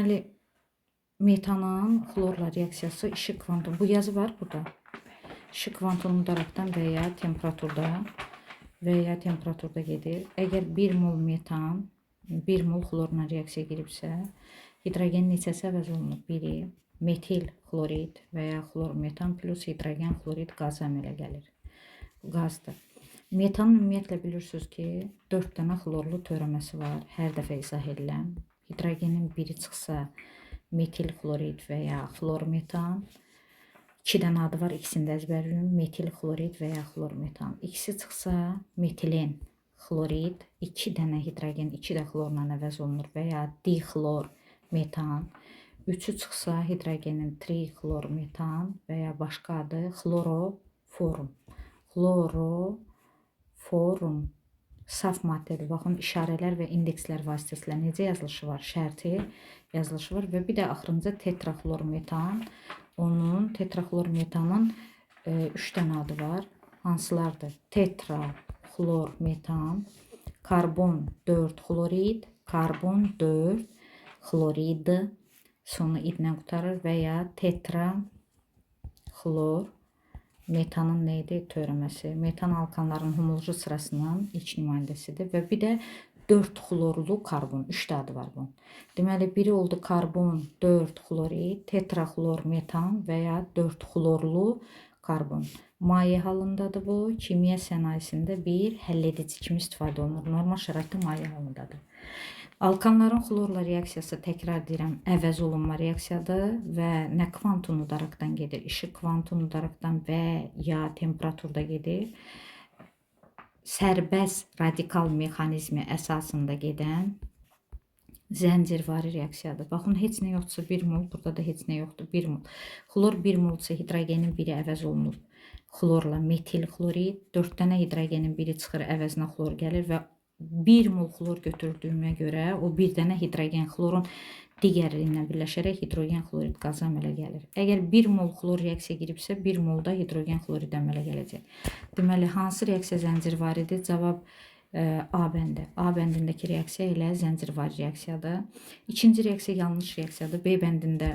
Deməli, metanın xlorla reaksiyası işıq kvantum. Bu yazı var burada. İşıq kvantumu daraqdan və ya temperaturda gedir. Əgər 1 mol metan 1 mol xlorla reaksiya giribsə, hidrogen neçəsi əvəz olunur? Biri metil xlorid və ya xlor metan plus hidrogen xlorid qazı əmələ gəlir. Qazdır. Metanın ümumiyyətlə bilirsiniz ki, 4 dənə xlorlu törəməsi var. Hər dəfə izah edilən. Hidrogenin biri çıxsa metil xlorid və ya xlor metan. 2 dənə adı var, ikisini də əzbərləyin. Metil xlorid və ya xlor metan. İkisi çıxsa metilen xlorid, 2 dənə hidrogen, 2 də xlorla əvəz olunur və ya dixlor metan. 3-ü çıxsa hidrogenin trixlor metan və ya başqa adı xloroform. Xloroform saf maddədir. Baxın, işarələr və indekslər vasitəsilə necə yazılışı var? Şərti yazılışı var və bir də axırıncı tetraxlor metan. Onun tetraxlor metanın 3 dənə adı var. Hansılardır? Tetraxlor metan, karbon 4 xlorid, karbon 4 xlorid, sonu idlə qutarır və ya tetraxlor metanın neydi? Törəməsi. Metan alkanların homoloji sırasının ilk nümayəndəsidir və bir də 4 xlorlu karbon. 3 də adı var bunun. Deməli, biri oldu karbon 4 xlorid, tetraxlor metan və ya 4 xlorlu karbon. Maye halındadır bu. Kimya sənayesində bir həlledici kimi istifadə olunur. Normal şəraitdə maye halındadır. Alkanların xlorla reaksiyası, təkrar deyirəm, əvəz olunma reaksiyadır və nə kvantumlu daraqdan gedir? İşıq kvantumlu daraqdan və ya temperaturda gedir. Sərbəst radikal mexanizmi əsasında gedən zəncirvari reaksiyadır. Baxın, heç nə yoxdursa 1 mol, burada da heç nə yoxdur, 1 mol. Xlor 1 molsa hidrogenin biri əvəz olunur. Xlorla metil xlorid, 4 dənə hidrogenin biri çıxır, əvəzinə xlor gəlir və 1 mol xlor götürdüyümə görə o bir dənə hidrogen xlorun digəri ilə birləşərək hidrogen xlorid qazı əmələ gəlir. Əgər 1 mol xlor reaksiya giribsə, 1 molda hidrogen xlorid əmələ gələcək. Deməli, hansı reaksiya zəncirvaridir? Cavab A bəndi. A bəndindəki reaksiya ilə zəncirvari reaksiyadır. İkinci reaksiya yanlış reaksiyadır. B bəndində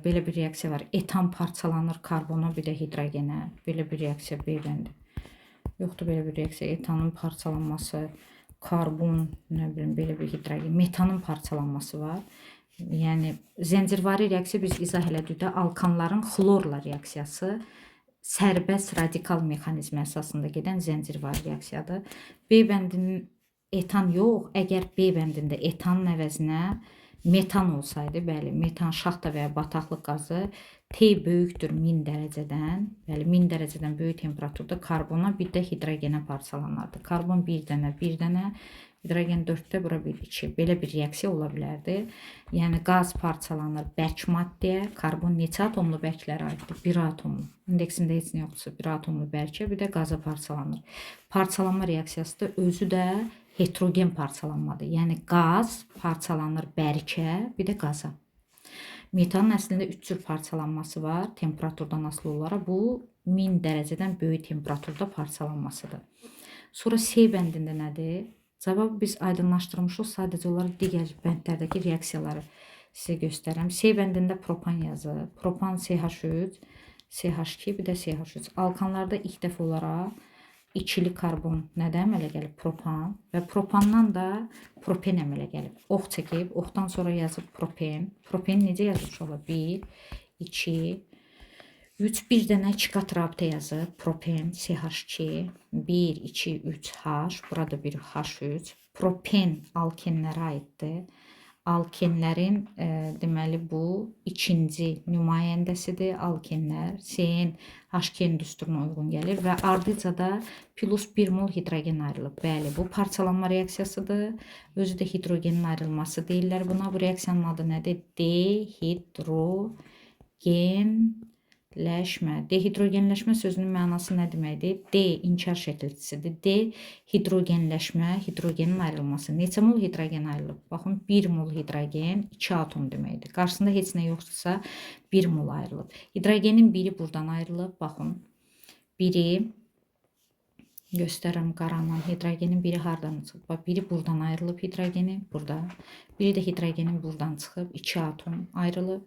belə bir reaksiya var. Etan parçalanır karbona, bir də hidrogenə. Belə bir reaksiya B bəndi. Yoxdur belə bir reaksiya. Etanın parçalanması, karbon, nə bilim, belə bir hidrogen, metanın parçalanması var. Yəni, zəncirvari reaksiya biz izah elədik də, alkanların xlorla reaksiyası sərbəst radikal mexanizmi əsasında gedən zəncirvari reaksiyadır. B bəndinin etan yox, əgər B bəndində etanın əvəzinə metan olsaydı, bəli, metan şaxta və ya bataqlıq qazı T böyükdür 1000 dərəcədən, bəli, 1000 dərəcədən böyük temperaturda karbona, bir də hidrogenə parçalanardı. Karbon bir dənə, hidrogen 4-də, bura 2. Belə bir reaksiya ola bilərdi. Yəni, qaz parçalanır bərk maddəyə, karbon neçə atomlu bərklərə aiddir? 1 atomlu. İndeksində heç nə yoxdursa 1 atomlu bərkə, bir də qaza parçalanır. Parçalanma reaksiyası da özü də heterogen parçalanmadır. Yəni, qaz parçalanır bərkə, bir də qaza. Metanın əslində 3 cür parçalanması var, temperaturdan asılı olaraq. Bu, 1000 dərəcədən böyük temperaturda parçalanmasıdır. Sonra C bəndində nədir? Cavabı biz aydınlaşdırmışıq, sadəcə olaraq digər bəndlərdəki reaksiyaları sizə göstərəm. C bəndində propan yazır. Propan CH3, CH2, bir də CH3. Alkanlarda ilk dəfə olaraq ikili karbon nədə əmələ gəlib? Propan. Və propandan da propen əmələ gəlib. Ox çəkib, oxdan sonra yazıb propen. Propen necə yazılmış olar? 1, 2, 3, bir dənə 2 qat rabitə yazıb. Propen, CH2, 1, 2, 3, H. Burada bir H3. Propen alkenlərə aiddir. Alkenlərin, deməli, bu ikinci nümayəndəsidir. Alkenlər C-in H2 düsturuna uyğun gəlir və ardıca da plus 1 mol hidrogen ayrılıb. Bəli, bu parçalanma reaksiyasıdır. Özü də hidrogenin ayrılması deyirlər buna. Bu reaksiyanın adı nədir? Dehidrogenləşmə sözünün mənası nə deməkdir? D inkar şəkilçisidir. D hidrogenləşmə, hidrogenin ayrılması. Neçə mol hidrogen ayrılıb? Baxın, 1 mol hidrogen 2 atom deməkdir. Qarşısında heç nə yoxdursa 1 mol ayrılıb. Hidrogenin biri buradan ayrılıb. Baxın, biri Göstərirəm qaranla hidrogenin biri hardan çıxıb. Bax, biri buradan ayrılıb hidrogeni, burada. Biri də hidrogenin buradan çıxıb, 2 atom ayrılıb.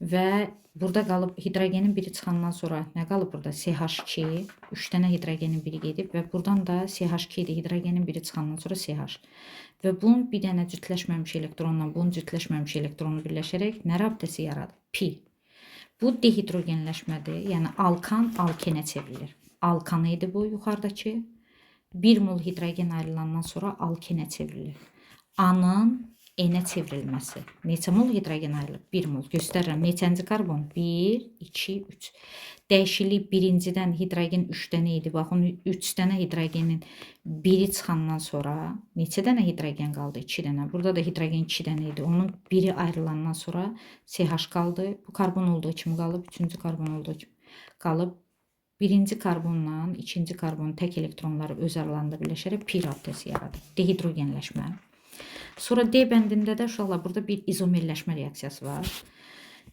Və burada qalıb hidrogenin biri çıxandan sonra nə qalıb burada? CH2, 3 dənə hidrogenin biri gedib və buradan da CH2 idi. Hidrogenin biri çıxandan sonra CH. Və bunun bir dənə cütləşməmiş elektronla bunun cütləşməmiş elektronu birləşərək nə rabitəsi yaradır? Pi. Bu dehidrogenləşmədir. Yəni alkan alkenə çevrilir. Alkan idi bu yuxarıdakı. 1 mol hidrogen ayrılandan sonra alkenə çevrilir. Anın N-ə çevrilməsi. Neçə mol hidrogen ayrılıb? 1 mol. Göstərirəm. Neçənci karbon? 1, 2, 3. Dəyişiklik birincidən hidrogen 3 dənə idi. Baxın, 3 dənə hidrogenin biri çıxandan sonra neçə dənə hidrogen qaldı? 2 dənə. Burada da hidrogen 2 dənə idi. Onun biri ayrılandan sonra CH qaldı. Bu karbon olduğu kimi qalıb. 3-cü karbon olduğu kimi qalıb. Birinci karbonla ikinci karbonun tək elektronları öz aralarında birləşərək pi rabitəsi yaradır. Dehidrogenləşmə. Sonra D bəndində də uşaqlar burada bir izomerləşmə reaksiyası var.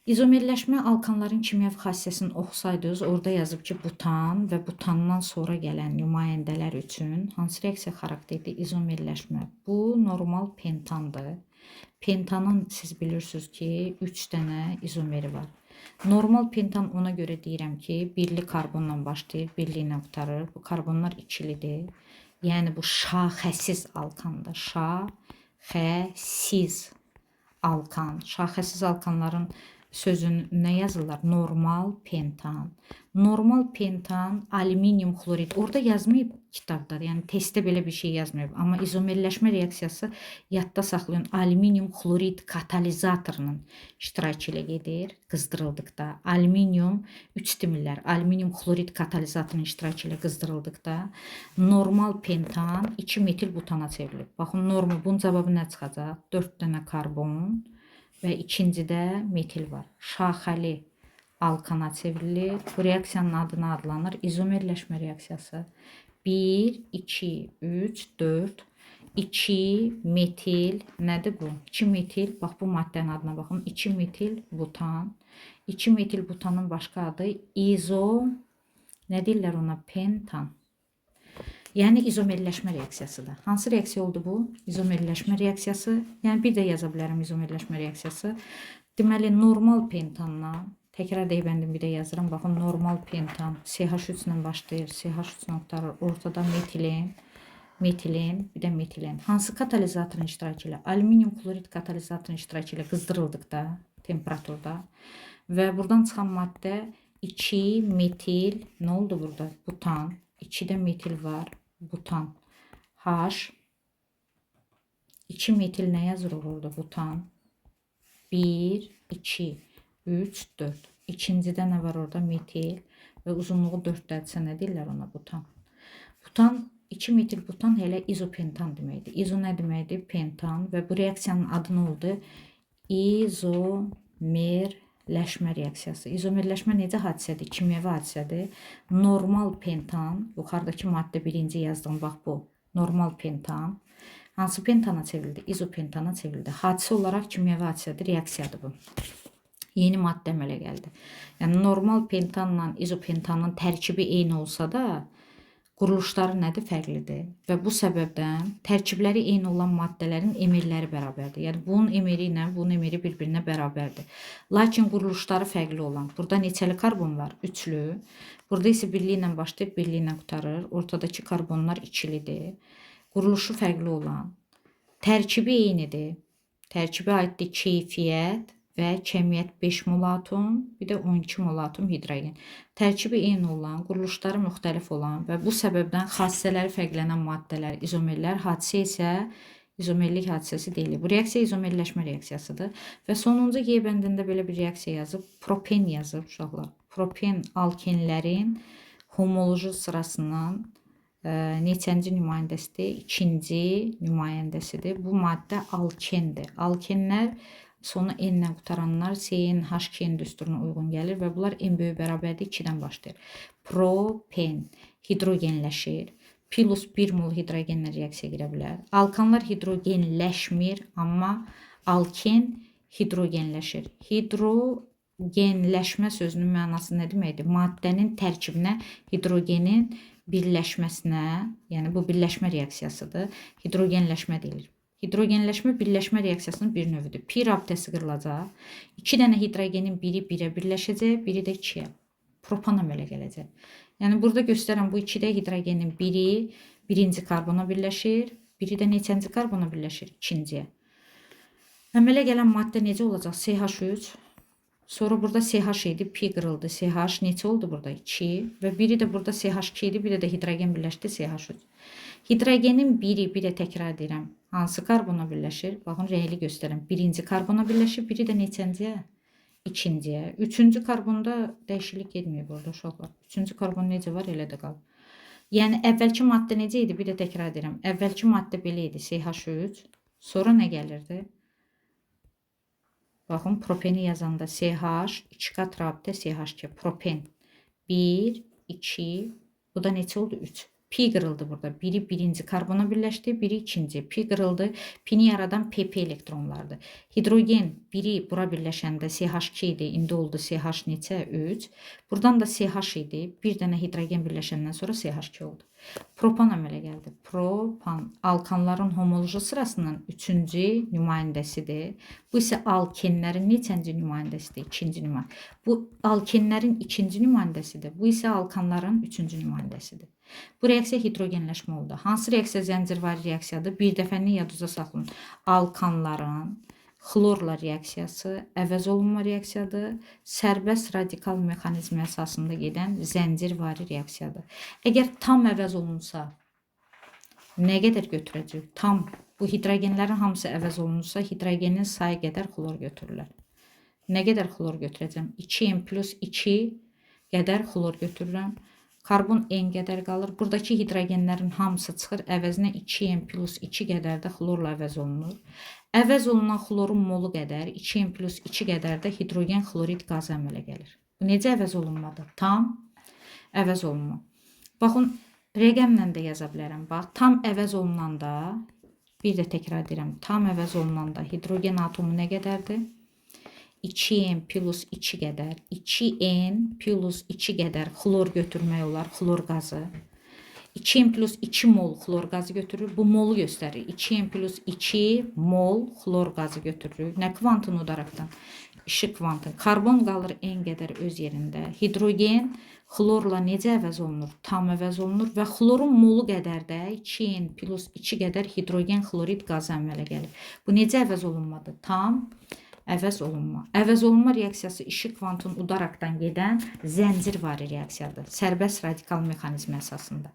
İzomerləşmə alkanların kimyəvi xassəsini oxusaydınız, orada yazıb ki, butan və butandan sonra gələn nümayəndələr üçün hansı reaksiya xarakterli izomerləşmə? Bu normal pentandır. Pentanın siz bilirsiniz ki, 3 dənə izomeri var. Normal pentan ona görə deyirəm ki, birli karbonla başlayır, birli ilə qutarır. Bu karbonlar ikilidir. Yəni bu şaxəsiz alkandır. Şaxəsiz alkan. Şaxəsiz alkanların sözünü nə yazırlar? Normal pentan. Normal pentan, alüminium xlorid. Orada yazmayıb kitabda, yəni testdə belə bir şey yazmayıb. Amma izomerləşmə reaksiyası yadda saxlayın. Alüminium xlorid katalizatorunun iştirakı ilə gedir qızdırıldıqda. Alüminium 3 demirlər. Alüminium xlorid katalizatorunun iştirakı ilə qızdırıldıqda normal pentan 2 metil butana çevrilir. Baxın, normal bunun cavabı nə çıxacaq? 4 dənə karbon və ikincidə metil var. Şaxəli alkana çevrilir. Bu reaksiyanın adı nə adlanır? İzomerləşmə reaksiyası. 1, 2, 3, 4, 2 metil, nədir bu? 2 metil, bax bu maddənin adına baxın. 2 metil butan. 2 metil butanın başqa adı nə deyirlər ona? Pentan. Yəni izomerləşmə reaksiyasıdır. Hansı reaksiya oldu bu? İzomerləşmə reaksiyası. Yəni bir də yaza bilərəm izomerləşmə reaksiyası. Deməli, normal pentanla, təkrar deyibəndim, bir də yazıram. Baxın, normal pentan CH3 ilə başlayır, CH3 ilə qutarır. Ortada metilin, bir də metilin. Hansı katalizatorun iştirakı ilə? Alüminium xlorid katalizatorun iştirakı ilə qızdırıldıqda, temperaturda və buradan çıxan maddə 2 metil, nə oldu burada? Butan. 2-də metil var, butan. H. 2 metil nə yazırıq orada? Butan. 1, 2, 3, 4. İkincidə nə var orada? Metil və uzunluğu 4-dədirsə nə deyirlər ona? Butan. Butan, 2 metil butan hələ izopentan deməkdir. İzo nə deməkdir? Pentan və bu reaksiyanın adı nə oldu? İzomerləşmə reaksiyası. İzomerləşmə necə hadisədir? Kimyəvi hadisədir. Normal pentan, yuxarıdakı maddə birinci yazdığım, bax bu. Normal pentan. Hansı pentana çevrildi? İzopentana çevrildi. Hadisə olaraq kimyəvi hadisədir, reaksiyadır bu. Yeni maddə əmələ gəldi. Yəni normal pentanla izopentanın tərkibi eyni olsa da, quruluşları nədir? Fərqlidir. Və bu səbəbdən tərkibləri eyni olan maddələrin emerləri bərabərdir. Yəni bunun emeri ilə bunun emeri bir-birinə bərabərdir. Lakin quruluşları fərqli olan. Burada neçəli karbon var? Üçlü. Burada isə birli ilə başlayıb, birli ilə qutarır. Ortadakı karbonlar ikilidir. Quruluşu fərqli olan. Tərkibi eynidir. Tərkibə aiddir keyfiyyət və kəmiyyət 5 mol atom, bir də 12 mol atom hidrogen. Tərkibi eyni olan, quruluşları müxtəlif olan və bu səbəbdən xassələri fərqlənən maddələr, izomerlər, hadisə isə izomerlik hadisəsi deyilir. Bu reaksiya izomerləşmə reaksiyasıdır. Və sonuncu G bəndində belə bir reaksiya yazıb, propen yazıb uşaqlar. Propen alkenlərin homoloji sırasından neçənci nümayəndəsidir? İkinci nümayəndəsidir. Bu maddə alkendir. Alkenlər sonu N-lə qutaranlar CN, HN düsturuna uyğun gəlir və bunlar N böyük bərabərdir 2-dən başlayır. Propen hidrogenləşir. Plus 1 mol hidrogenlə reaksiya girə bilər. Alkanlar hidrogenləşmir, amma alken hidrogenləşir. Hidrogenləşmə sözünün mənası nə deməkdir? Maddənin tərkibinə hidrogenin birləşməsinə, yəni bu birləşmə reaksiyasıdır, hidrogenləşmə deyilir. Hidrogenləşmə birləşmə reaksiyasının bir növüdür. Pi rabitəsi qırılacaq. 2 dənə hidrogenin biri 1-ə birləşəcək, biri də 2-yə. Propan əmələ gələcək. Yəni burada göstərən bu 2-də hidrogenin biri birinci karbona birləşir, biri də neçənci karbona birləşir? İkinciyə. Əmələ gələn maddə necə olacaq? CH3. Sonra burada CH idi, pi qırıldı. CH neçə oldu burada? 2 və biri də burada CH2 idi, biri də hidrogen birləşdi CH3. Hidrogenin biri, bir də təkrar edirəm, hansı karbona birləşir? Baxın, rəyli göstərəm. Birinci karbona birləşir, biri də neçənciyə? İkinciyə. Üçüncü karbonda dəyişiklik etməyib burada uşaqlar. Üçüncü karbon necə var, elə də qalıb. Yəni əvvəlki maddə necə idi? Bir də təkrar edirəm. Əvvəlki maddə belə idi, CH3. Sonra nə gəlirdi? Baxın, propeni yazanda CH, 2 qat rabitə CH2, propen. 1, 2, bu da neçə oldu? 3. Pi qırıldı burada. Biri birinci karbona birləşdi, biri ikinci. Pi qırıldı. Pini yaradan pp elektronlardır. Hidrogen biri bura birləşəndə CH2 idi, indi oldu CH neçə? 3. Buradan da CH idi. Bir dənə hidrogen birləşəndən sonra CH2 oldu. Propan əmələ gəldi. Propan alkanların homoloji sırasının 3-cü nümayəndəsidir. Bu isə alkenlərin neçənci nümayəndəsidir? 2-ci nümayəndə. Bu alkenlərin 2-ci nümayəndəsidir. Bu isə alkanların 3-cü nümayəndəsidir. Bu reaksiya hidrogenləşmə oldu. Hansı reaksiya zəncirvari reaksiyadır? Bir dəfəni yadınızda saxlayın. Alkanların xlorla reaksiyası əvəz olunma reaksiyadır. Sərbəst radikal mexanizmi əsasında gedən zəncirvari reaksiyadır. Əgər tam əvəz olunsa, nə qədər götürəcək? Tam bu hidrogenlərin hamısı əvəz olunursa, hidrogenin sayı qədər xlor götürürlər. Nə qədər xlor götürəcəm? 2n plus 2 qədər xlor götürürəm. Karbon n qədər qalır. Buradakı hidrogenlərin hamısı çıxır. Əvəzinə 2n plus 2 qədər də xlorla əvəz olunur. Əvəz olunan xlorun molu qədər 2n plus 2 qədər də hidrogen xlorid qazı əmələ gəlir. Bu necə əvəz olunmadır? Tam əvəz olunma. Baxın, rəqəmlə də yaza bilərəm. Bax, tam əvəz olunanda, bir də təkrar edirəm, tam əvəz olunanda hidrogen atomu nə qədərdir? 2n plus 2 qədər, 2n plus 2 qədər xlor götürmək olar, xlor qazı. 2n plus 2 mol xlor qazı götürür. Bu molu göstərir. 2n plus 2 mol xlor qazı götürür. Nə kvantın olaraqdan? İşıq kvantı. Karbon qalır n qədər öz yerində. Hidrogen xlorla necə əvəz olunur? Tam əvəz olunur və xlorun molu qədər də 2n plus 2 qədər hidrogen xlorid qazı əmələ gəlir. Bu necə əvəz olunmadır? Tam əvəz olunma. Əvəz olunma reaksiyası işıq kvantını udaraqdan gedən zəncirvari reaksiyadır. Sərbəst radikal mexanizmi əsasında.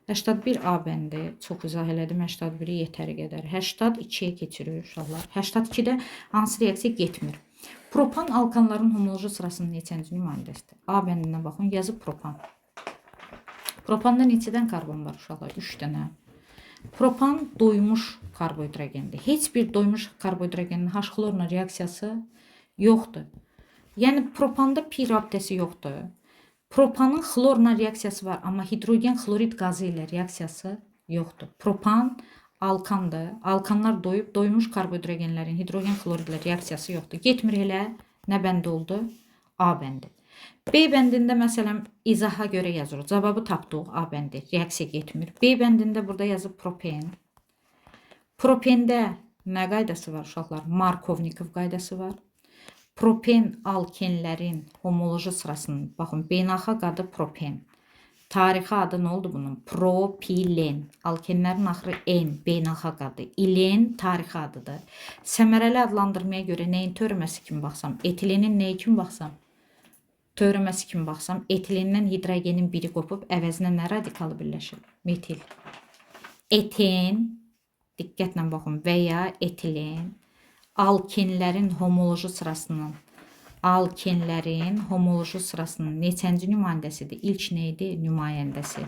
81 A bəndi, çox izah elədim, 81-i yetəri qədər. 82-yə keçirir uşaqlar. 82-də hansı reaksiya getmir? Propan alkanların homoloji sırasının neçənci nümayəndəsidir? A bəndinə baxın, yazıb propan. Propanda neçədən karbon var uşaqlar? 3 dənə. Propan doymuş karbohidrogendir. Heç bir doymuş karbohidrogenin H xlorla reaksiyası yoxdur. Yəni propanda pi rabitəsi yoxdur. Propanın xlorla reaksiyası var, amma hidrogen xlorid qazı ilə reaksiyası yoxdur. Propan alkandır. Alkanlar doyub, doymuş karbohidrogenlərin hidrogen xloridlə reaksiyası yoxdur. Getmir elə, nə bəndi oldu? A bəndi. B bəndində məsələn izaha görə yazırıq. Cavabı tapdıq. A bəndi. Reaksiya getmir. B bəndində burada yazıb propen. Propende nə qaydası var uşaqlar? Markovnikov qaydası var. Propen alkenlərin homoloji sırasının, baxın, beynəlxalq adı propen. Tarixi adı nə oldu bunun? Propilen. Alkenlərin axırı N, beynəlxalq adı. İlen tarixi adıdır. Səmərəli adlandırmaya görə nəyin teoreması kimi baxsam? Etilenin nəyi kimi baxsam? Teoreması kimi baxsam, etilindən hidrogenin biri qopub əvəzinə nə radikalı birləşir? Metil. Eten, diqqətlə baxın, və ya etilen alkenlərin homoloji sırasının neçənci nümayəndəsidir? İlk nə idi? Nümayəndəsi.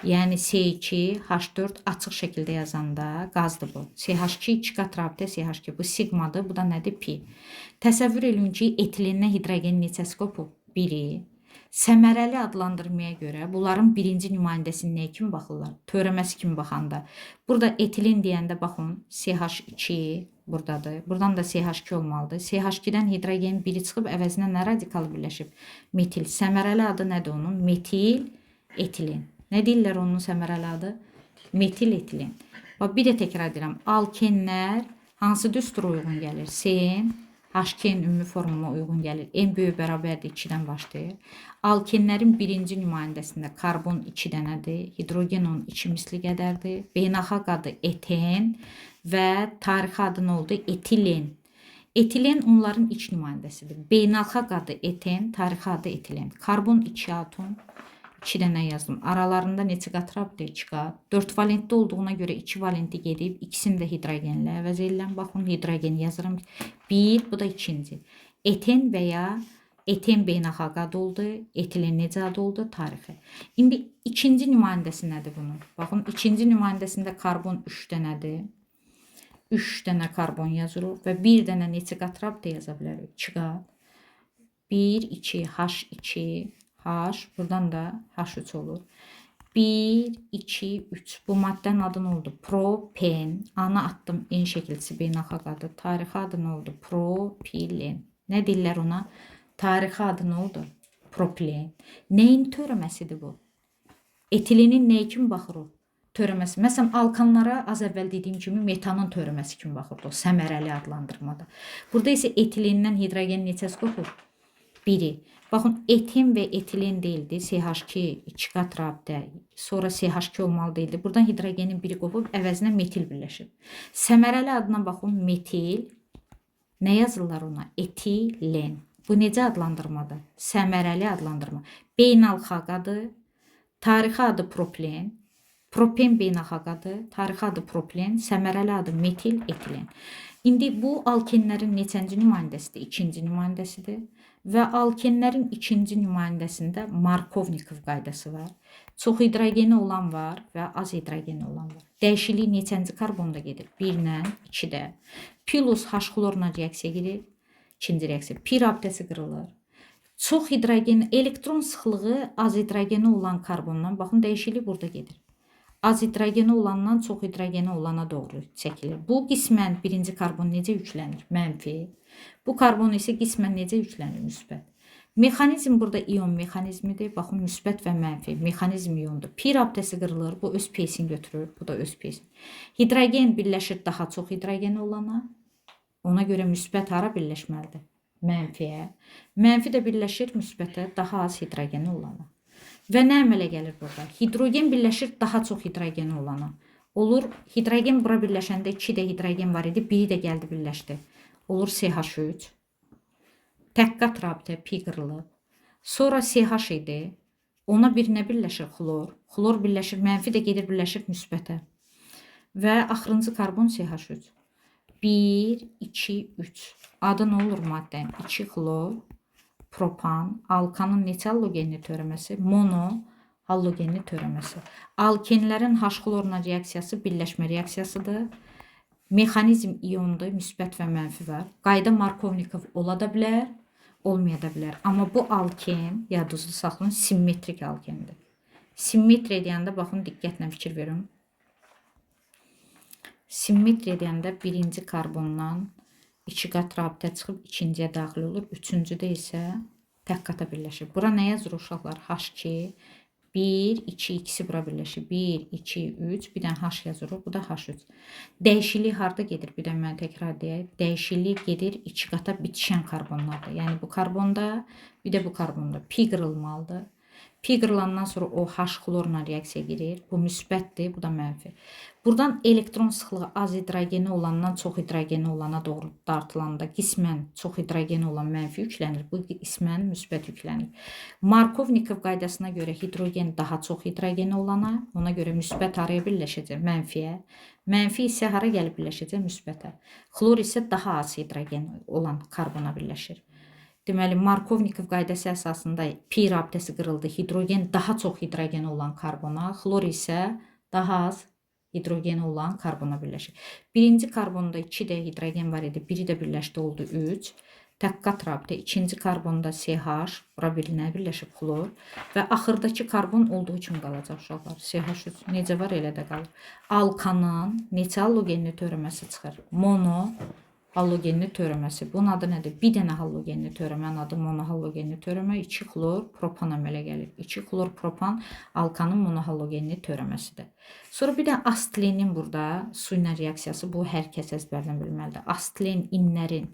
Yəni C2, H4 açıq şəkildə yazanda qazdır bu. CH2 2 qat rabitə CH2. Bu sigmadır, bu da nədir? Pi. Təsəvvür edin ki, etilindən hidrogenin neçəsi qopub? Biri. Səmərəli adlandırmaya görə bunların birinci nümayəndəsinin nə kimi baxırlar? Teoreması kimi baxanda. Burada etilin deyəndə baxın, CH2 buradadır. Buradan da CH2 olmalıdır. CH2-dən hidrogenin biri çıxıb əvəzinə nə radikal birləşib? Metil. Səmərəli adı nədir onun? Metil etilin. Nə deyirlər onun səmərəli adı? Metil etilen. Bax, bir də təkrar edirəm. Alkenlər hansı düstura uyğun gəlir? Sen, HK-nin ümumi formuna uyğun gəlir. En böyük bərabərdir 2-dən başlayır. Alkenlərin birinci nümayəndəsində karbon 2 dənədir. Hidrogen onun 2 misli qədərdir. Beynəlxalq adı eten və tarixi adı nə oldu? Etilen. Etilen onların iç nümayəndəsidir. Beynəlxalq adı eten, tarixi adı etilen. Karbon 2 atom. 2 dənə yazdım. Aralarında neçə qat rabitə? 2 qat. 4 valentli olduğuna görə 2 valenti gedib, ikisini də hidrogenlə əvəz edirəm. Baxın, hidrogen yazıram. 1, bu da ikinci. Eten və ya eten beynəlxalq adı oldu. Etilen necə adı oldu? Tarixi. İndi ikinci nümayəndəsi nədir bunun? Baxın, ikinci nümayəndəsində karbon 3 dənədir. 3 dənə karbon yazırıq və 1 dənə neçə qat rabitə yaza bilərik? 2 qat. 1, 2, H2, H, buradan da H3 olur. 1, 2, 3. Bu maddənin adı nə oldu? Propen. Ana attım en şəkilçisi beynəlxalq adı. Tarixi adı nə oldu? Propilen. Nə deyirlər ona? Tarixi adı nə oldu? Propilen. Nəyin törəməsidir bu? Etilenin nəyi kimi baxırıq? Törəməsi. Məsələn, alkanlara az əvvəl dediyim kimi metanın törəməsi kimi baxırdı o səmərəli adlandırmada. Burada isə etilindən hidrogen neçəsi qopur? Biri. Baxın, eten və etilen deyildi. CH2 2 qat rabitə, sonra CH2 olmalı deyildi. Buradan hidrogenin biri qopub, əvəzinə metil birləşib. Səmərəli adına baxın, metil. Nə yazırlar ona? Etilen. Bu necə adlandırmadır? Səmərəli adlandırma. Beynəlxalq adı, tarixi adı propilen. Propen beynəlxalq adı, tarixi adı propilen, səmərəli adı metil etilen. İndi bu alkenlərin neçənci nümayəndəsidir? İkinci nümayəndəsidir. Və alkenlərin ikinci nümayəndəsində Markovnikov qaydası var. Çox hidrogeni olan var və az hidrogeni olan var. Dəyişiklik neçənci karbonda gedir? 1-lə, 2-də. Plus H xlorla reaksiya gedir. İkinci reaksiya. Pi rabitəsi qırılır. Çox hidrogen, elektron sıxlığı az hidrogeni olan karbondan, baxın, dəyişiklik burada gedir. Az hidrogeni olandan çox hidrogeni olana doğru çəkilir. Bu qismən birinci karbon necə yüklənir? Mənfi. Bu karbon isə qismən necə yüklənir? Müsbət. Mexanizm burada ion mexanizmidir. Baxın, müsbət və mənfi. Mexanizm iondur. Pi rabitəsi qırılır. Bu öz peysini götürür. Bu da öz peysini. Hidrogen birləşir daha çox hidrogeni olana. Ona görə müsbət hara birləşməlidir? Mənfiyə. Mənfi də birləşir müsbətə daha az hidrogeni olana. Və nə əmələ gəlir burada? Hidrogen birləşir daha çox hidrogeni olana. Olur, hidrogen bura birləşəndə 2 də hidrogen var idi, biri də gəldi birləşdi. Olur CH3. Tək qat rabitə pi qırılıb. Sonra CH idi. Ona bir nə birləşir? Xlor. Xlor birləşir, mənfi də gedir birləşir müsbətə. Və axırıncı karbon CH3. 1, 2, 3. Adı nə olur maddənin? 2 xlor. Propan, alkanın neçə hallogenli törəməsi? Mono hallogenli törəməsi. Alkenlərin H xlorla reaksiyası birləşmə reaksiyasıdır. Mexanizm iondur, müsbət və mənfi var. Qayda Markovnikov ola da bilər, olmaya da bilər. Amma bu alken, yadınızda saxlayın, simmetrik alkendir. Simmetriya deyəndə, baxın, diqqətlə fikir verin. Simmetriya deyəndə birinci karbondan 2 qat rabitə çıxıb ikinciyə daxil olur. Üçüncüdə isə tək qata birləşir. Bura nə yazır uşaqlar? H2, 1, 2, ikisi bura birləşir. 1, 2, 3, bir dənə H yazırıq. Bu da H3. Dəyişiklik harada gedir? Bir də mən təkrar deyək. Dəyişiklik gedir 2 qata bitişən karbonlarda. Yəni bu karbonda, bir də bu karbonda. Pi qırılmalıdır. Pi qırılandan sonra o H xlorla reaksiya girir. Bu müsbətdir, bu da mənfi. Buradan elektron sıxlığı az hidrogeni olandan çox hidrogeni olana doğru dartılanda qismən çox hidrogeni olan mənfi yüklənir. Bu qismən müsbət yüklənir. Markovnikov qaydasına görə hidrogen daha çox hidrogeni olana, ona görə müsbət haraya birləşəcək? Mənfiyə. Mənfi isə hara gəlib birləşəcək? Müsbətə. Xlor isə daha az hidrogen olan karbona birləşir. Deməli, Markovnikov qaydası əsasında pi rabitəsi qırıldı. Hidrogen daha çox hidrogen olan karbona, xlor isə daha az hidrogeni olan karbona birləşir. Birinci karbonda 2 də hidrogen var idi. Biri də birləşdi, oldu 3. Tək qat rabitə. İkinci karbonda CH, bura birinə birləşib xlor. Və axırdakı karbon olduğu kimi qalacaq uşaqlar. CH3 necə var, elə də qalır. Alkanın neçə hallogenli törəməsi çıxır? Mono Halogenli törəməsi. Bunun adı nədir? Bir dənə halogenli törəmənin adı monohalogenli törəmə. 2 xlor propan əmələ gəlir. 2 xlor propan alkanın monohalogenli törəməsidir. Sonra bir də astilenin burada su ilə reaksiyası. Bu hər kəs əzbərdən bilməlidir. Astilen inlərin,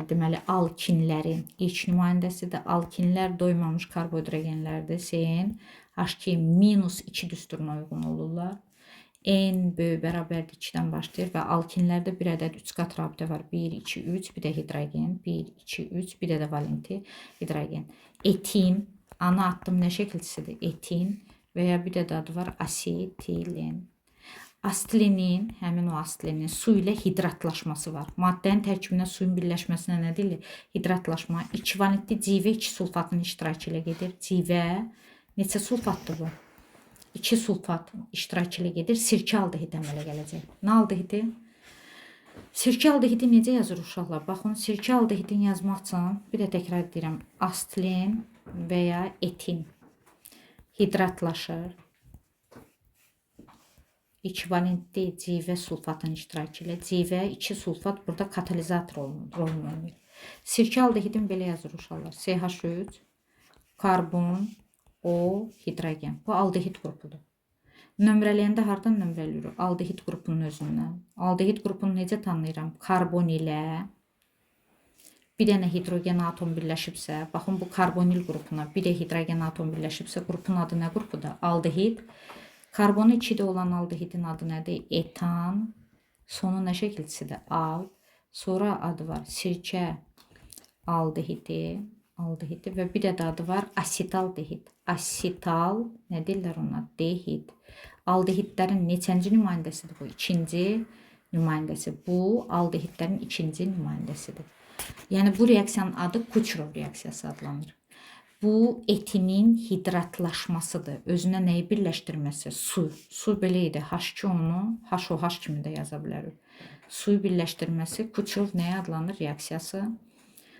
deməli alkinlərin ilk nümayəndəsidir. Alkinlər doymamış karbohidrogenlərdir. Sen H2-2 düsturuna uyğun olurlar. N böyük bərabərdir 2-dən başlayır və alkinlərdə bir ədəd 3 qat rabitə var. 1, 2, 3, bir də hidrogen. 1, 2, 3, bir də valenti hidrogen. Etin, ana addım nə şəkilçisidir? Etin və ya bir də adı var asetilen. Astilenin, həmin o astilenin su ilə hidratlaşması var. Maddənin tərkibində suyun birləşməsinə nə deyilir? Hidratlaşma. 2 valentli civə 2 sulfatın iştirakı ilə gedir. Civə neçə sulfatdır bu? 2 sulfat iştirak ilə gedir. Sirkə aldehidi əmələ gələcək. Nə aldehidi? Sirkə aldehidi necə yazır uşaqlar? Baxın, sirkə aldehidini yazmaq üçün bir də təkrar edirəm. Astilen və ya etin hidratlaşır. 2 valentli civə sulfatın iştirakı ilə. Civə 2 sulfat burada katalizator rolunu oynayır. Sirkə aldehidini belə yazır uşaqlar. CH3, karbon, O, hidrogen. Bu aldehid qrupudur. Nömrələyəndə hardan nömrəliyoruz? Aldehid qrupunun özündən. Aldehid qrupunu necə tanıyıram? Karbon ilə bir dənə hidrogen atom birləşibsə, baxın bu karbonil qrupuna bir də hidrogen atom birləşibsə, qrupun adı nə qrupudur? Aldehid. Karbonu 2-də olan aldehidin adı nədir? Etan. Sonu nə şəkilçisidir? Al. Sonra adı var sirkə aldehidi. Və bir də adı var asitaldehid. Asital, nə deyirlər ona? Dehid. Aldehidlərin neçənci nümayəndəsidir bu? 2-ci nümayəndəsi. Bu aldehidlərin 2-ci nümayəndəsidir. Yəni bu reaksiyanın adı Kucherov reaksiyası adlanır. Bu etinin hidratlaşmasıdır. Özünə nəyi birləşdirməsi? Su. Su belə idi. H2-onu HOH kimi də yaza bilərik. Suyu birləşdirməsi Kucherov nəyə adlanır? Reaksiyası.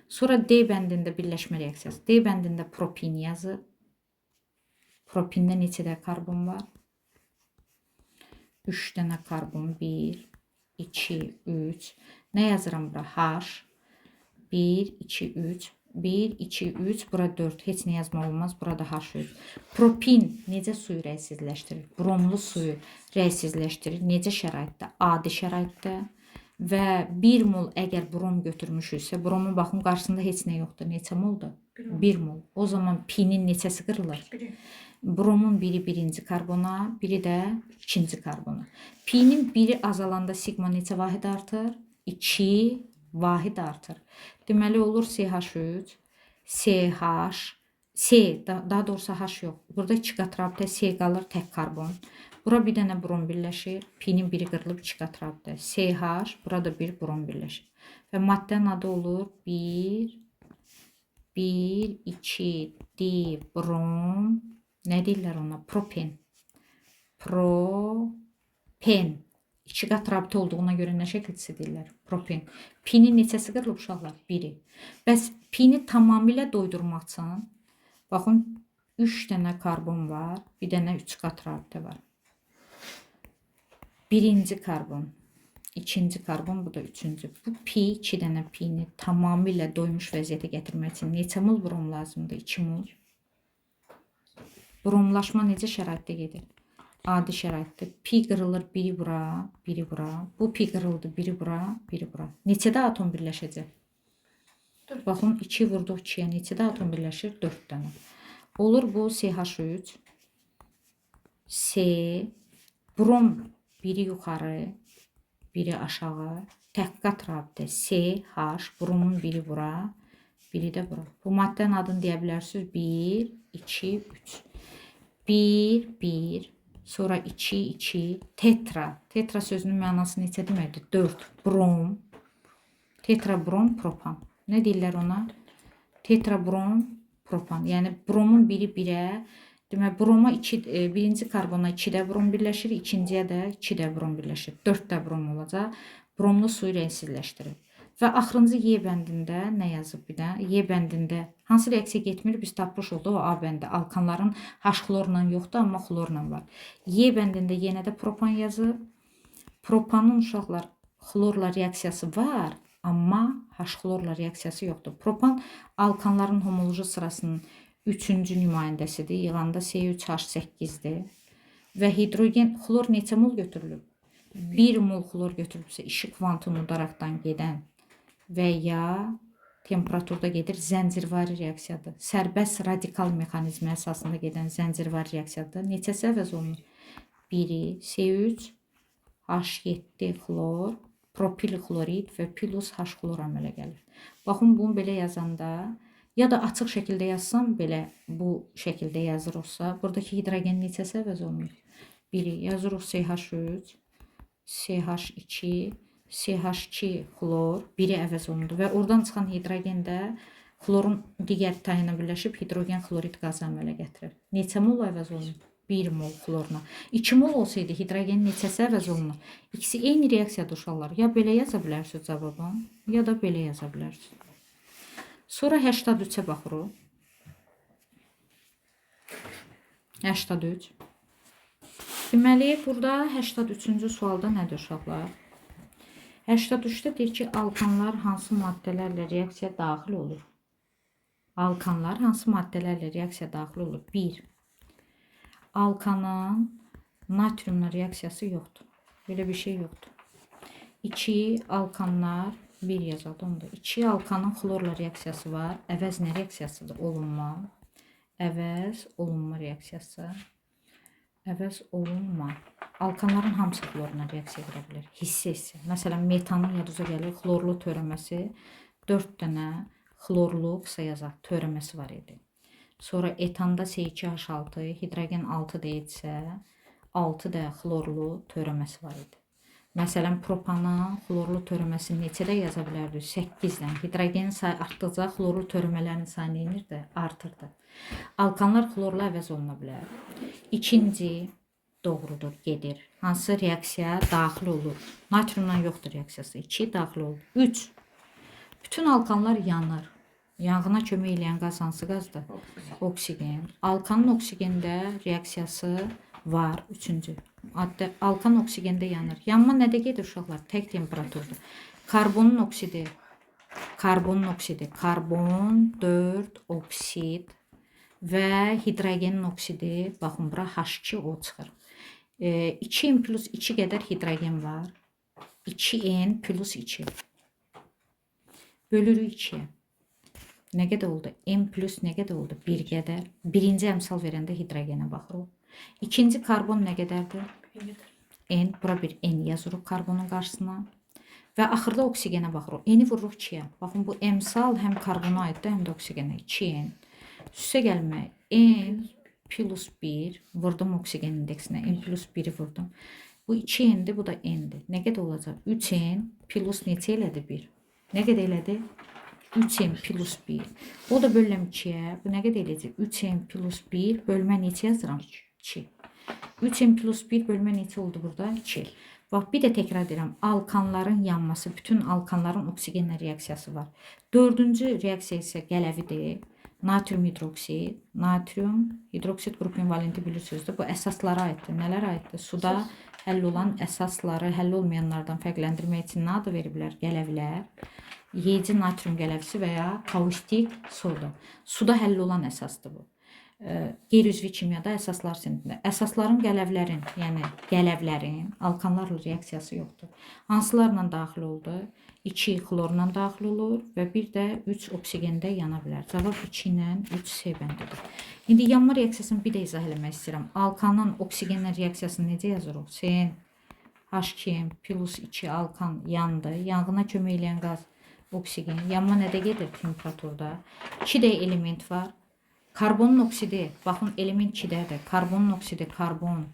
Sonra D bəndində birləşmə reaksiyası. D bəndində propin yazır. Propində neçə də karbon var? 3 dənə karbon. 1, 2, 3. Nə yazıram bura? H. 1, 2, 3. 1, 2, 3. Bura 4. Heç nə yazmaq olmaz. Burada H3. Propin necə suyu rəysizləşdirir? Bromlu suyu rəysizləşdirir. Necə şəraitdə? Adi şəraitdə. Və 1 mol əgər brom götürmüşüksə, bromun baxın qarşısında heç nə yoxdur. Neçə moldur? 1 mol. O zaman pinin neçəsi qırılır? Bromun biri birinci karbona, biri də ikinci karbona. Pinin biri azalanda sigma neçə vahid artır? 2 vahid artır. Deməli olur CH3, CH, C, daha doğrusu H yox. Burada 2 qat rabitə C qalır, tək karbon. Bura bir dənə brom birləşir. Pinin biri qırılıb 2 qat rabitə. CH, burada bir brom birləşir. Və maddənin adı olur 1, 2, D, brom. Nə deyirlər ona? Propen. Propen. 2 qat rabitə olduğuna görə nə şəkilçisi deyirlər? Propen. Pinin neçəsi qırılıb uşaqlar? 1-i. Bəs pini tamamilə doydurmaq üçün, baxın 3 dənə karbon var, bir dənə 3 qat rabitə var. Birinci karbon, ikinci karbon, bu da üçüncü. Bu pi, 2 dənə pini tamamilə doymuş vəziyyətə gətirmək üçün neçə mol brom lazımdır? 2 mol. Bromlaşma necə şəraitdə gedir? Adi şəraitdə. Pi qırılır, biri bura, biri bura. Bu pi qırıldı, biri bura, biri bura. Neçədə atom birləşəcək? Baxın, 2 vurduq 2-yə. Neçədə atom birləşir? 4 dənə. Olur bu CH3, C, brom biri yuxarı, biri aşağı, tək qat rabitə C, H, bromun biri bura, biri də bura. Bu maddənin adını deyə bilərsiniz. 1, 2, 3. 1, 1, sonra 2, 2, tetra. Tetra sözünün mənası neçə deməkdir? 4. Brom, tetrabrom, propan. Nə deyirlər ona? Tetrabrom, propan. Yəni bromun biri 1-ə, demək, broma birinci karbona 2-də brom birləşir, ikinciyə də 2-də brom birləşir. 4-də brom olacaq. Bromlu suyu rəngsizləşdirir. Və axırıncı Y bəndində nə yazıb bir də? Y bəndində hansı reaksiya getmir? Biz tapmış olduq o A bəndi. Alkanların H xlorla yoxdur, amma xlorla var. Y bəndində yenə də propan yazıb. Propanın uşaqlar xlorla reaksiyası var, amma H-xlorla reaksiyası yoxdur. Propan alkanların homoloji sırasının 3-cü nümayəndəsidir. Yığanda C3H8-dir. Və hidrogen xlor neçə mol götürülüb? 1 mol xlor götürülübsə işıq kvantum udaraqdan gedən və ya temperaturda gedir zəncirvari reaksiyadır. Sərbəst radikal mexanizmi əsasında gedən zəncirvari reaksiyadır. Neçəsi əvəz olunur? 1-i C3H7 xlor, propil xlorid və plus H xlor əmələ gəlir. Baxın, bunu belə yazanda ya da açıq şəkildə yazsam belə bu şəkildə yazırıqsa, buradakı hidrogen neçəsi əvəz olunur? 1-i yazırıq CH3, CH2, CH2 xlor 1-i əvəz olundu və oradan çıxan hidrogen də xlorun digər tayına birləşib hidrogen xlorid qazı əmələ gətirir. Neçə mol əvəz olunur? 1 mol xlorla. 2 mol olsaydı hidrogenin neçəsi əvəz olunur? İkisi eyni reaksiyadır uşaqlar. Ya belə yaza bilərsiniz cavabı, ya da belə yaza bilərsiniz. Sonra 83-ə baxırıq. 83. Deməli, burada 83-cü sualda nədir uşaqlar? 83-də deyir ki, alkanlar hansı maddələrlə reaksiya daxil olur? Alkanlar hansı maddələrlə reaksiya daxil olur? 1. Alkanın natriumla reaksiyası yoxdur. Belə bir şey yoxdur. 2. Alkanlar 1 yazıldı onda. 2. Alkanın xlorla reaksiyası var. Əvəz nə reaksiyasıdır? Olunma. Əvəz olunma reaksiyası. Əvəz olunma. Alkanların hamısı xlorla reaksiya edə bilər. Hissə. Məsələn, metanın yaduza gəlir. Xlorlu törəməsi 4 dənə xlorlu qısa yazaq törəməsi var idi. Sonra etanda C2H6, hidrogen 6 deyilsə, 6 da xlorlu törəməsi var idi. Məsələn, propanın xlorlu törəməsini neçədə yaza bilərdik? 8-dən. Hidrogenin sayı artdıqca xlorlu törəmələrin sayı neyinirdi? Artırdı. Alkanlar xlorla əvəz oluna bilər. İkinci doğrudur, gedir. Hansı reaksiya daxil olur? Natriumdan yoxdur reaksiyası. 2 daxil olur. 3. Bütün alkanlar yanır. Yanğına kömək edən qaz hansı qazdır? Oksigen. Alkanın oksigende reaksiyası var. 3-cü. Alkan oksigende yanır. Yanma nədə gedir uşaqlar? Tək temperaturda. Karbonun oksidi. Karbon 4 oksid və hidrogenin oksidi. Baxın, bura H2O çıxır. 2N plus 2 qədər hidrogen var. 2N plus 2. Bölürük 2'ye. Nə qədər oldu? N plus nə qədər oldu? 1 qədər. Birinci əmsal verəndə hidrogenə baxırıq. İkinci karbon nə qədərdir? N. Bura bir N yazırıq karbonun qarşısına. Və axırda oksigenə baxırıq. N-i vururuq 2'ye. Baxın, bu əmsal həm karbona aiddir, həm də oksigenə. 2N. Üstə gəlmək. N plus 1. Vurdum oksigen indeksinə. N plus 1'i vurdum. Bu 2N'dir, bu da N'dir. Nə qədər olacaq? 3N plus neçə elədi? 1. Nə qədər elədi? 3N plus 1. O da bölürəm 2'ye. Bu nə qədər eləyəcək? 3N plus 1 bölmə neçə yazıram? 2. 3N plus 1 bölmə neçə oldu burada? 2. Bax, bir də təkrar edirəm. Alkanların yanması, bütün alkanların oksigenlə reaksiyası var. 4-cü reaksiya isə qələvidir. Natrium hidroksid. Natrium hidroksid qrup invalenti bilirsiniz də. Bu əsaslara aiddir. Nələr aiddir? Suda həll olan əsasları həll olmayanlardan fərqləndirmək üçün nə adı veriblər? Qələvlər. Yeyici natrium qələvisi və ya kaustik soda. Suda həll olan əsasdır bu. Qeyri-üzvi kimyada əsaslar sinifində. Əsasların qələvlərin, yəni qələvlərin alkanlarla reaksiyası yoxdur. Hansılarla daxil oldu? 2 xlorla daxil olur və bir də 3 oksigende yana bilər. Cavab 2 ilə 3 C bəndidir. İndi yanma reaksiyasını bir də izah eləmək istəyirəm. Alkanın oksigenlə reaksiyasını necə yazırıq? CN H2 plus 2 alkan yandı. Yanğına kömək edən qaz oksigen. Yanma nədə gedir? Temperaturda. 2 də element var. Karbonun oksidi, baxın element 2-dədir. Karbonun oksidi, karbon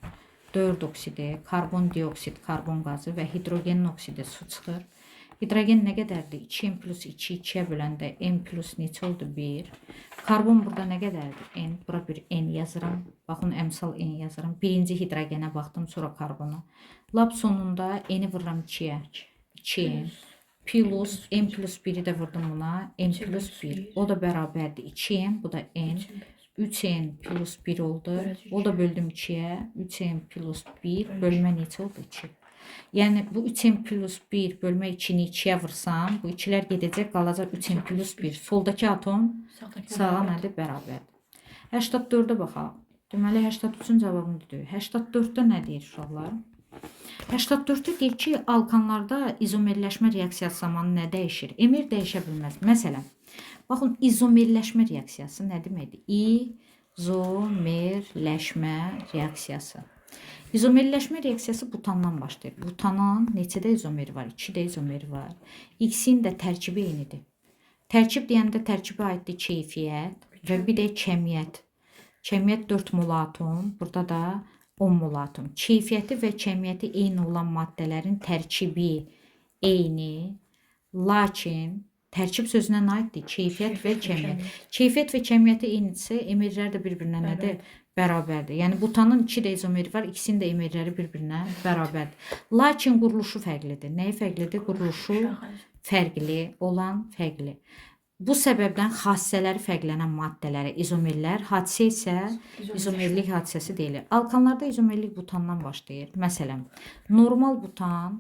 4 oksidi, karbon dioksid, karbon qazı və hidrogenin oksidi su çıxır. Hidrogen nə qədərdir? 2N plus 2, 2'ye böləndə N plus neçə oldu? 1. Karbon burada nə qədərdir? N. Bura bir N yazıram. Baxın, əmsal N yazıram. Birinci hidrogenə baxdım, sonra karbona. Lab sonunda N'i vururam 2'ye. 2N. Plus, N plus 1'i də vurdum buna. N plus 1. O da bərabərdir 2N. Bu da N. 3N plus 1 oldu. O da böldüm 2'ye. 3N plus 1. Bölmə neçə oldu? 2. Yəni bu 3n plus 1 bölmək 2-ni 2-yə vursam, bu 2-lər gedəcək, qalacaq 3n plus 1. Soldakı atom sağa nədir? Bərabərdir. 84-ə baxaq. Deməli 83-ün cavabını deyir. 84-də nə deyir uşaqlar? 84-də deyir ki, alkanlarda izomerləşmə reaksiyası zamanı nə dəyişir? Emir dəyişə bilməz. Məsələn, baxın, izomerləşmə reaksiyası nə deməkdir? İzomerləşmə reaksiyası. İzomerləşmə reaksiyası butandan başlayır. Butanın neçədə izomeri var? 2-də izomeri var. X-in də tərkibi eynidir. Tərkib deyəndə tərkibə aiddir keyfiyyət və bir də kəmiyyət. Kəmiyyət 4 mol atom, burada da 10 mol atom. Keyfiyyəti və kəmiyyəti eyni olan maddələrin tərkibi eyni, lakin tərkib sözünə aiddir keyfiyyət və kəmiyyət. Keyfiyyət və kəmiyyəti eynidirsə, emerlər də bir-birinə nədir? Bərabərdir. Yəni butanın 2 izomeri var, ikisinin də emerləri bir-birinə bərabərdir. Lakin quruluşu fərqlidir. Nəyi fərqlidir? Quruluşu fərqli olan fərqli. Bu səbəbdən xassələri fərqlənən maddələrə izomerlər, hadisə isə izomerlik hadisəsi deyilir. Alkanlarda izomerlik butandan başlayır. Məsələn, normal butan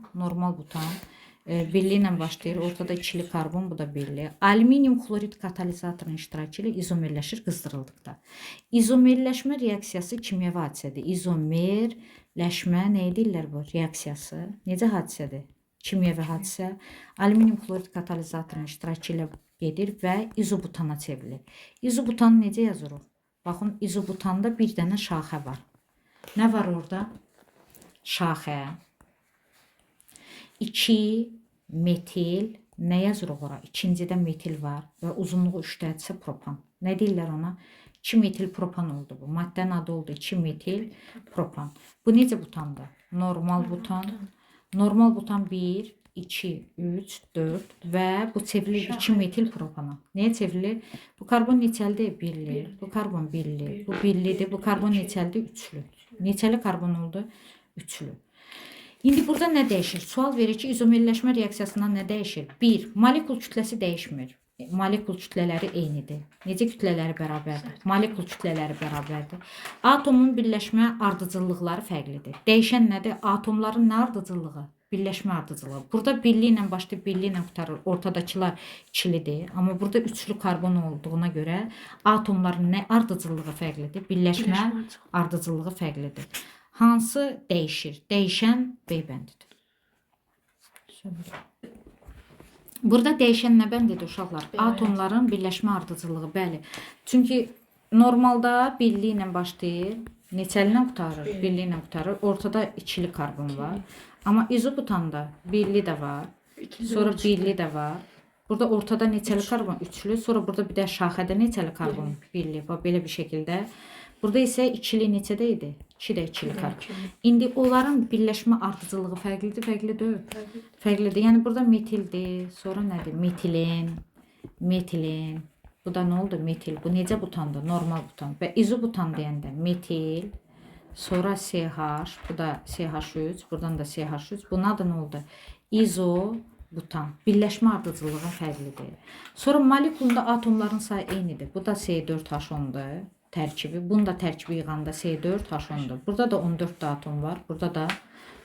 birli ilə başlayır. Ortada ikili karbon, bu da birli. Alüminium xlorid katalizatorun iştirakı ilə izomerləşir qızdırıldıqda. İzomerləşmə reaksiyası kimyəvi hadisədir. İzomerləşmə nə deyirlər bu reaksiyası? Necə hadisədir? Kimyəvi hadisə. Alüminium xlorid katalizatorun iştirakı ilə gedir və izobutana çevrilir. İzobutanı necə yazırıq? Baxın, izobutanda bir dənə şaxə var. Nə var orada? Şaxə. 2 metil, nə yazırıq ora? İkincidə metil var və uzunluğu 3-dədirsə propan. Nə deyirlər ona? 2 metil propan oldu bu. Maddənin adı oldu 2 metil propan. Bu necə butandır? Normal butan. Normal butan 1, 2, 3, 4 və bu çevrilir 2 metil propana. Nəyə çevrilir? Bu karbon neçəlidir? Birli. Bu karbon birli. Bu birlidir. Bu karbon neçəlidir? Üçlü. Neçəli karbon oldu? Üçlü. İndi burada nə dəyişir? Sual verir ki, izomerləşmə reaksiyasından nə dəyişir? 1. Molekul kütləsi dəyişmir. Molekul kütlələri eynidir. Necə kütlələri bərabərdir? Molekul kütlələri bərabərdir. Atomun birləşmə ardıcıllıqları fərqlidir. Dəyişən nədir? Atomların nə ardıcıllığı? Birləşmə ardıcılığı. Burada birli ilə başlayıb birli ilə qutarır. Ortadakılar ikilidir. Amma burada üçlü karbon olduğuna görə atomların nə ardıcıllığı fərqlidir? Birləşmə ardıcıllığı fərqlidir. Hansı dəyişir? Dəyişən B bəndidir. Burada dəyişən nə bəndidir uşaqlar? Atomların birləşmə ardıcılığı, bəli. Çünki normalda birli ilə başlayır, neçəli ilə qutarır? Birli ilə qutarır. Ortada ikili karbon var. Amma izobutanda birli də var, sonra birli də var. Burada ortada neçəli karbon? Üçlü. Sonra burada bir də şaxədə neçəli karbon? Birli. Belə bir şəkildə. Burada isə ikili neçədə idi? 2 də ikili karbon. İndi onların birləşmə ardıcılığı fərqlidir, fərqli deyil? Fərqlidir. Yəni burada metildir, sonra nədir? Metilin. Bu da nə oldu? Metil. Bu necə butandır? Normal butan. Və izobutan deyəndə metil, sonra CH, bu da CH3, buradan da CH3. Bunun adı nə oldu? İzobutan. Birləşmə ardıcılığı fərqlidir. Sonra molekulunda atomların sayı eynidir. Bu da C4H10'dur. Tərkibi. Bunun da tərkibi yığanda C4H10'dur. Burada da 14 atom var. Burada da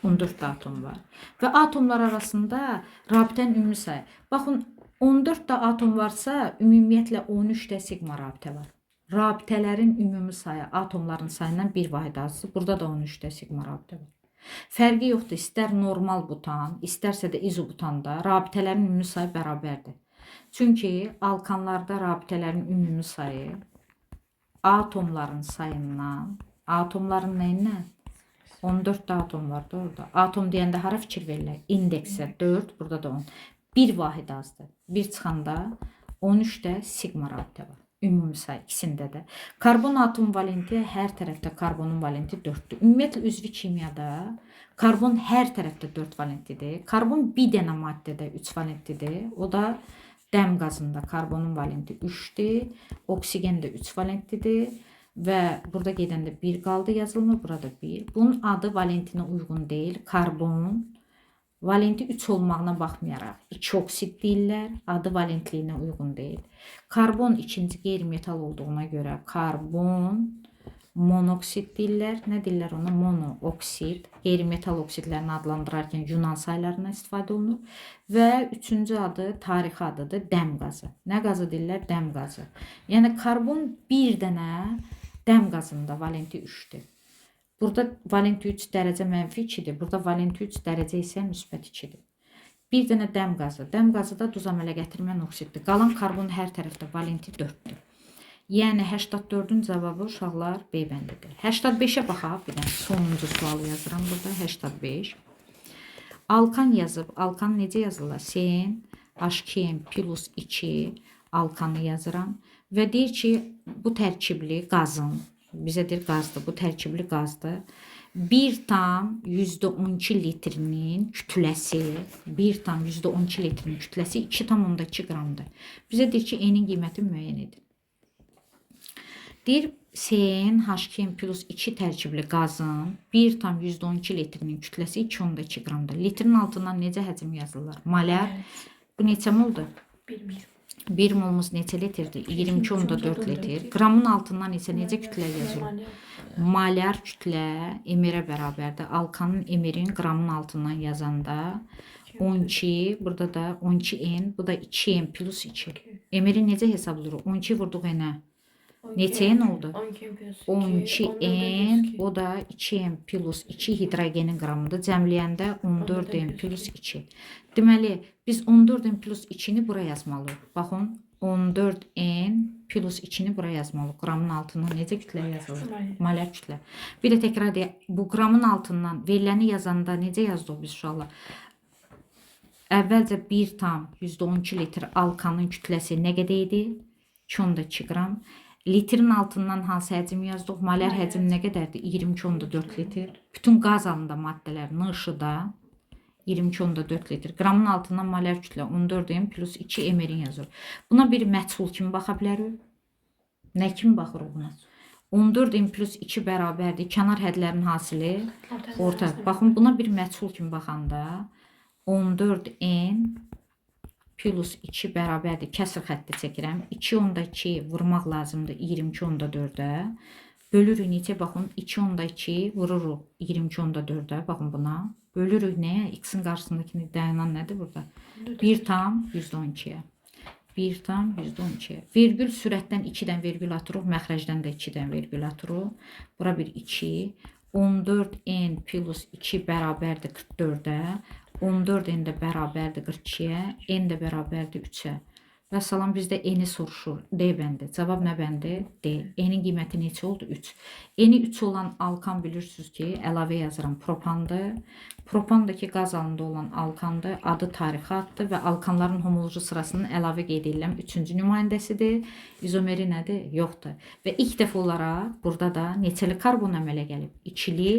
14 atom var. Və atomlar arasında rabitənin ümumi sayı. Baxın, 14 atom varsa, ümumiyyətlə 13 sigma rabitə var. Rabitələrin ümumi sayı atomların sayından bir vahid azdır. Burada da 13 sigma rabitə var. Fərqi yoxdur. İstər normal butan, istərsə də izobutanda rabitələrin ümumi sayı bərabərdir. Çünki alkanlarda rabitələrin ümumi sayı atomların sayından, atomların nəyindən? 14 atom vardı orada. Atom deyəndə hara fikir verirlər? İndeksə 4, burada da 10. Bir vahid azdır. Bir çıxanda 13 sigma rabitə var. Ümumi sayı ikisində də. Karbon atom valenti hər tərəfdə karbonun valenti 4'dür. Ümumiyyətlə üzvi kimyada karbon hər tərəfdə 4 valentlidir. Karbon bir dənə maddədə 3 valentlidir. O da dəm qazında karbonun valenti 3'dür. Oksigen də 3 valentlidir. Və burada gedəndə 1 qaldı yazılmır. Burada 1. Bunun adı valentinə uyğun deyil. Karbon valenti 3 olmağına baxmayaraq 2 oksid deyirlər. Adı valentliyinə uyğun deyil. Karbon ikinci qeyri-metal olduğuna görə karbon monoksid deyirlər. Nə deyirlər ona? Monooksid. Qeyri-metal oksidlərini adlandırarkən Yunan saylarından istifadə olunur. Və üçüncü adı, tarixi adıdır dəm qazı. Nə qazı deyirlər? Dəm qazı. Yəni karbon bir dənə dəm qazında valenti 3'dür. Burada valenti 3 dərəcə mənfi 2'dir. Burada valenti 3 dərəcə isə müsbət 2'dir. Bir dənə dəm qazı. Dəm qazı da duz əmələ gətirmən oksiddir. Qalan karbon hər tərəfdə valenti 4'dür. Yəni 84'ün cavabı uşaqlar B bəndidir. 85'e baxaq. Bir dənə sonuncu sualı yazıram burada. 85. Alkan yazıb. Alkan necə yazırlar? Sen H2n plus 2 alkanı yazıram. Və deyir ki, bu tərkibli qazın, bizə deyir qazdır, bu tərkibli qazdır. 1,12 litrinin kütləsi, 1,12 litrinin kütləsi 2,2 qramdır. Bizə deyir ki, E'nin qiyməti müəyyən edin. Deyir, Sen H2n plus 2 tərkibli qazın 1,12 litrinin kütləsi 2,2 qramdır. Litrin altından necə həcm yazılır? Malyar. Bu neçə moldur? 1 molumuz neçə litrdir? 22,4 litr. Qramın altından isə necə kütlə yazılır? Malyar kütlə emirə bərabərdir. Alkanın emirin qramın altından yazanda 12, burada da 12n, bu da 2n plus 2. Emiri necə hesablayırıq? 12 vurduq n-ə. Neçə n oldu? 12n, o da 2n plus 2 hidrogenin qramıdır. Cəmləyəndə 14n plus 2. Deməli, biz 14n plus 2'ni buraya yazmalıyıq. Baxın, 14n plus 2'ni buraya yazmalıyıq. Qramın altından necə kütlə yazılır? Malyar kütlə. Bir də təkrar deyək, bu qramın altından veriləni yazanda necə yazdıq biz uşaqlar? Əvvəlcə 1,12 litr alkanın kütləsi nə qədər idi? 2,2 qram. Litrin altından hansı həcm yazdıq? Malyar həcm nə qədərdir? 22,4 litr. Bütün qaz halında maddələr NŞ-da 22,4 litr. Qramın altından malyar kütlə 14n plus 2 emerin yazır. Buna bir məchul kimi baxa bilərik. Nə kimi baxırıq buna? 14n plus 2 bərabərdir. Kənar hədlərin hasili orta. Baxın, buna bir məchul kimi baxanda 14n plus 2 bərabərdir. Kəsr xətti çəkirəm. 2,2 vurmaq lazımdır 22,4'ə. Bölürük neçə? Baxın, 2,2 vururuq 22,4'ə. Baxın buna. Bölürük nəyə? X'in qarşısındakini dayanan nədir burada? 1,12'yə. 1,12'yə. Vergül sürətdən 2'dən vergül atırıq. Məxrəcdən də 2'dən vergül atırıq. Bura bir 2. 14n plus 2 bərabərdir 44'ə. 14n də bərabərdir 42'yə. N də bərabərdir 3'ə. Və salam, bizdə N'yi soruşur. D bəndi. Cavab nə bəndi? D. N'in qiyməti neçə oldu? 3. N'i 3 olan alkan bilirsiniz ki, əlavə yazıram. Propandır. Propandakı qaz halında olan alkandır. Adı tarixi addır və alkanların homoloji sırasının əlavə qeyd edilən 3-cü nümayəndəsidir. İzomeri nədir? Yoxdur. Və ilk dəfə olaraq burada da neçəli karbon əmələ gəlib? 2'li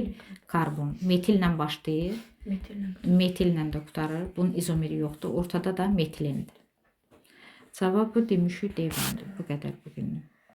karbon. Metillə başlayır. Metillə də qutarır. Bunun izomeri yoxdur. Ortada da metilindir. Cavabı demişik D bəndi. Bu qədər bugünlük.